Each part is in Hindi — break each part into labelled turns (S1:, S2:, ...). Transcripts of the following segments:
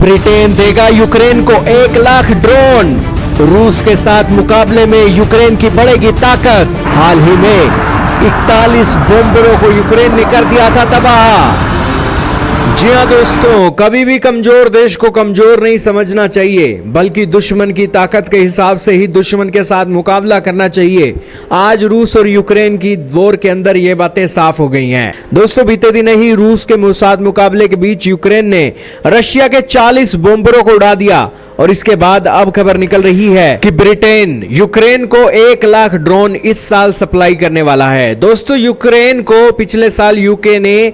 S1: ब्रिटेन देगा यूक्रेन को 1 लाख ड्रोन। रूस के साथ मुकाबले में यूक्रेन की बढ़ेगी ताकत। हाल ही में 41 बॉम्बरों को यूक्रेन ने कर दिया था तबाह। जी हाँ दोस्तों, कभी भी कमजोर देश को कमजोर नहीं समझना चाहिए, बल्कि दुश्मन की ताकत के हिसाब से ही दुश्मन के साथ मुकाबला करना चाहिए। आज रूस और यूक्रेन की वॉर के अंदर ये बातें साफ हो गई हैं। दोस्तों, बीते दिन ही रूस के साथ मुकाबले के बीच यूक्रेन ने रशिया के 40 बॉम्बरों को उड़ा दिया और इसके बाद अब खबर निकल रही है कि ब्रिटेन यूक्रेन को 1 लाख ड्रोन इस साल सप्लाई करने वाला है। दोस्तों, यूक्रेन को पिछले साल यूके ने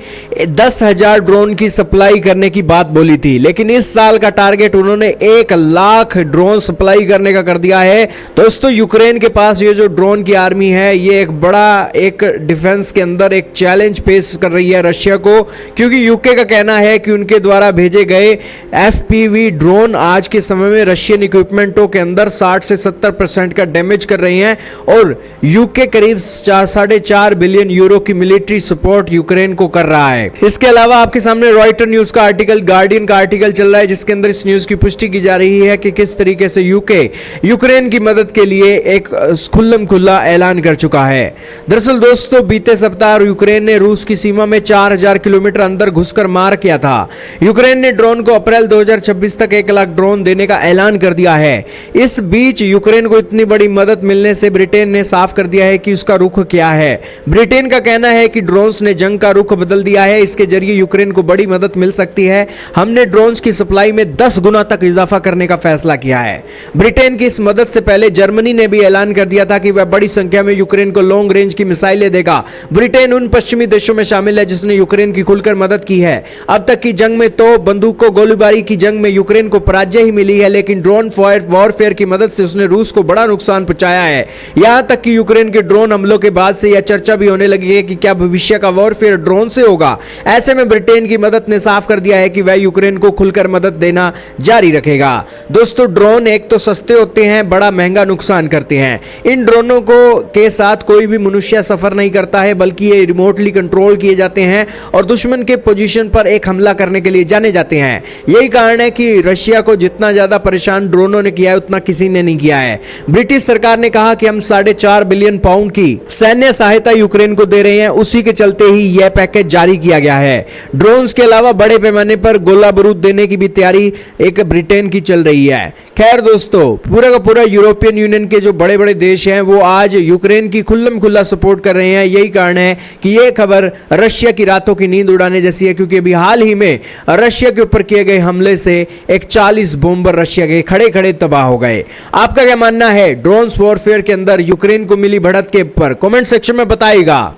S1: 10,000 ड्रोन की सप्लाई करने की बात बोली थी, लेकिन इस साल का टारगेट उन्होंने 1 लाख ड्रोन सप्लाई करने का कर दिया है। दोस्तों, यूक्रेन के पास ये जो ड्रोन की आर्मी है, ये एक बड़ा एक डिफेंस के अंदर एक चैलेंज फेस कर रही है रशिया को, क्योंकि यूके का कहना है कि उनके द्वारा भेजे गए FPV ड्रोन आज के समय में रशियन इक्विपमेंटों के अंदर 60 से 70% का डैमेज कर रही हैं और यूके करीब 4.5 बिलियन यूरो की मिलिट्री सपोर्ट यूक्रेन को कर रहा है। इसके अलावा आपके सामने रॉयटर न्यूज का आर्टिकल, गार्डियन का आर्टिकल चल रहा है, जिसके अंदर इस न्यूज की पुष्टि की जा रही है कि किस तरीके से यूके यूक्रेन की मदद के लिए एक खुल्लम खुल्ला ऐलान कर चुका है। दरअसल दोस्तों, बीते सप्ताह यूक्रेन ने रूस की सीमा में 4000 किलोमीटर अंदर घुसकर मार किया था। यूक्रेन ने ड्रोन को अप्रैल 2026 तक 1 लाख ड्रोन देने का ऐलान कर दिया है। इस बीच यूक्रेन को इतनी बड़ी मदद मिलने से ब्रिटेन ने साफ कर दिया है कि उसका रुख क्या है। ब्रिटेन का कहना है कि ड्रोन्स ने जंग का रुख बदल दिया है, इसके जरिए यूक्रेन को बड़ी मदद मिल सकती है। हमने ड्रोन्स की सप्लाई में 10 गुना तक इजाफा करने का फैसला किया है। ब्रिटेन की इस मदद से पहले जर्मनी ने भी ऐलान कर दिया था कि वह बड़ी संख्या में यूक्रेन को लॉन्ग रेंज की मिसाइलें देगा। ब्रिटेन उन पश्चिमी देशों में शामिल है जिसने यूक्रेन की खुलकर मदद की है। अब तक की जंग में तो बंदूकों गोलीबारी की जंग में यूक्रेन को पराजय ही मिली है, लेकिन ड्रोन वॉरफेयर की मदद से उसने रूस को बड़ा नुकसान पहुंचाया है। यहां तक कि यूक्रेन के ड्रोन हमलों के बाद से यह चर्चा भी होने लगी है कि क्या भविष्य का वॉरफेयर ड्रोन से होगा। ऐसे में ब्रिटेन की मदद ने साफ कर दिया है कि वह यूक्रेन को खुलकर मदद देना जारी रखेगा। दोस्तों, ड्रोन एक तो सस्ते होते हैं, बड़ा महंगा नुकसान करते हैं। इन ड्रोनों को के साथ कोई भी मनुष्य सफर नहीं करता है, बल्कि ये रिमोटली कंट्रोल किए जाते हैं और दुश्मन के पोजीशन पर एक हमला करने के लिए जाने जाते हैं। यही कारण है कि रशिया को जितना ज्यादा परेशान ड्रोनों ने किया है, उतना किसी ने नहीं किया है। ब्रिटिश सरकार ने कहा कि हम 4.5 बिलियन पाउंड की सैन्य सहायता यूक्रेन को दे रहे हैं, उसी के चलते ही यह पैकेज जारी किया गया है। ड्रोन्स के अलावा बड़े पैमाने पर गोला बारूद देने की भी तैयारी एक ब्रिटेन की चल रही है। खैर दोस्तों, पूरा का पूरा यूरोपियन यूनियन के जो बड़े बड़े देश हैं, वो आज यूक्रेन की खुल्लम खुल्ला सपोर्ट कर रहे हैं। यही कारण है कि यह खबर रशिया की रातों की नींद उड़ाने जैसी है, क्योंकि अभी हाल ही में रशिया के ऊपर किए गए हमले से एक 40 बॉम्बर रशिया के खड़े खड़े तबाह हो गए। आपका क्या मानना है ड्रोन्स वॉरफेयर के अंदर यूक्रेन को मिली बढ़त के ऊपर? कमेंट सेक्शन में बताइएगा।